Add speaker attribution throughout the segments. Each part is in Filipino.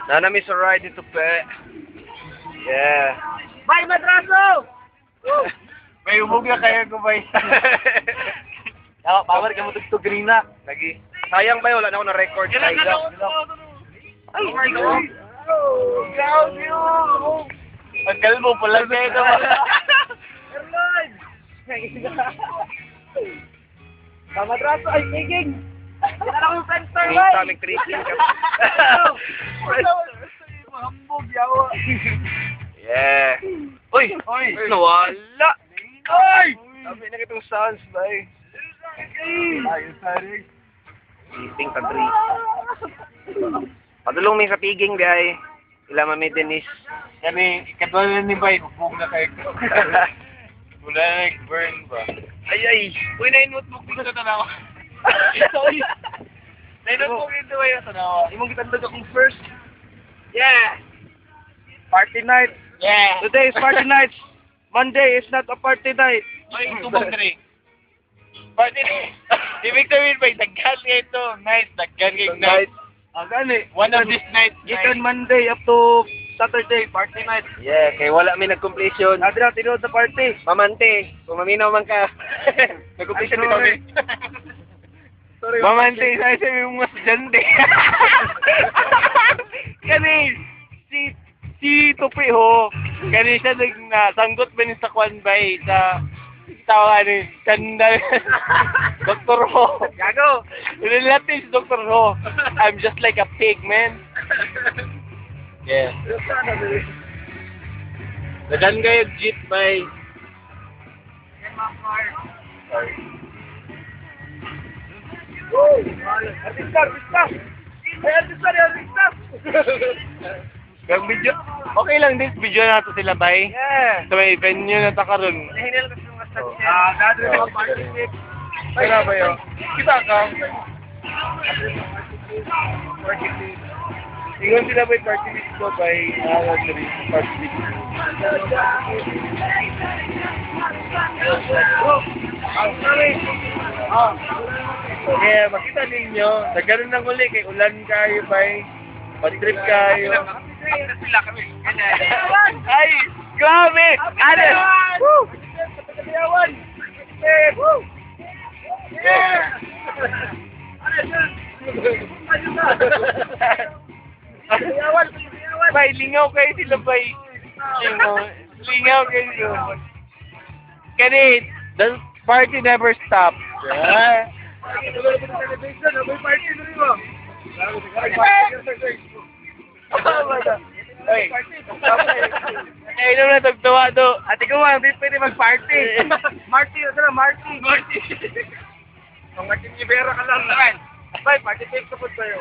Speaker 1: Nanami sa ride dito, pe. Yeah.
Speaker 2: Bay, madraso!
Speaker 1: May umog na kaya ko, bay.
Speaker 2: Ako, power ka mo to green na.
Speaker 1: Lagi. Sayang ba, wala na ako na record.
Speaker 2: Ay, my God. Proud you!
Speaker 1: Ang kalbo pala kayo naman.
Speaker 2: Erlon! Madraso, ay, tiging! Kita lang yung friends, sir, bay!
Speaker 1: Kaming tricking ka.
Speaker 2: Mahambog, yawa.
Speaker 1: Yeah. Uy!
Speaker 2: Uy!
Speaker 1: Nawala!
Speaker 2: Ay!
Speaker 1: Sabi na kitong sounds, bay.
Speaker 2: Ayun, sorry.
Speaker 1: Eating ka, Dre. Padulong may sa piging, bay. Ila mami Denise.
Speaker 2: Kani, ikatwala ni Bay, bubog na kayo. Wala na nag-burn ba?
Speaker 1: Ay, ay.
Speaker 2: Uy, na-notebook dito sa tanawa. Sorry. Na-notebook dito ba yung tanawa?
Speaker 1: Imong gitandag akong first.
Speaker 2: Yeah!
Speaker 1: Party night.
Speaker 2: Yeah!
Speaker 1: Today is party night. Monday is not a party night.
Speaker 2: Ay, tubog na rin. Party night. Ibig sabihin ba, daghan kayo ito. Night, daghan kayo night.
Speaker 1: Gani.
Speaker 2: One of these nights.
Speaker 1: Gikan Monday up to Saturday, party night. Yeah, kay wala may nag-completion. Adra, tinood sa party. Mamante, kung maminaw man ka. Nag-completion din kami. Sorry.
Speaker 2: Mamante, sabi mo mas jante. Kani, si Tupi ho, kani siya sanggot ba ni sa Kwan Bay, sa tawa ni Kanda, Dr. Ho.
Speaker 1: Gago.
Speaker 2: Relative si Dr. Ho. I'm just like a pig, man. Yeah. Dadan kayo jeep by... Sorry.
Speaker 1: Artista, artista. Ay, artista, artista.
Speaker 2: Yung video, okay lang din video nato sila bay.
Speaker 1: Yeah.
Speaker 2: Sa may venue na takaroon.
Speaker 1: Nahinil kasi yung asad niya.
Speaker 2: Dadre mga party trip. Kaya ba yun? Kita ka. Ingon sila by party trip ko by party trip. Yeah, makita ninyo, nagkaroon ng uli kay ulan kayo bay. Pag-trip kayo.
Speaker 1: Sila kami.
Speaker 2: Ay, grabe! Ano?
Speaker 1: Woo! Pagkakayawan! Woo! Yeah!
Speaker 2: Bay, lingaw kayo sila, bay. Lingaw kayo. Kani, the party never stops. Yeah. Ay, ay, naman na tagtawa do.
Speaker 1: Ate ko, hindi pwede mag-party. Marty, ito na, Marty. Ang Martin Rivera ka lang naman. Bay, party tape ka po tayo.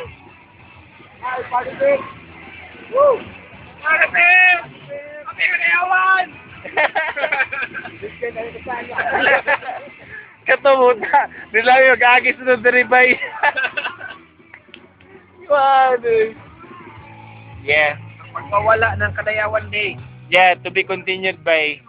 Speaker 1: Ay, party tape. Woo! Party tape! Kami kanayawan!
Speaker 2: Katamuta. Nila yung mag-agis na deribay. What? Yeah.
Speaker 1: Pagpawala ng Kalayawan Day.
Speaker 2: Yeah, to be continued by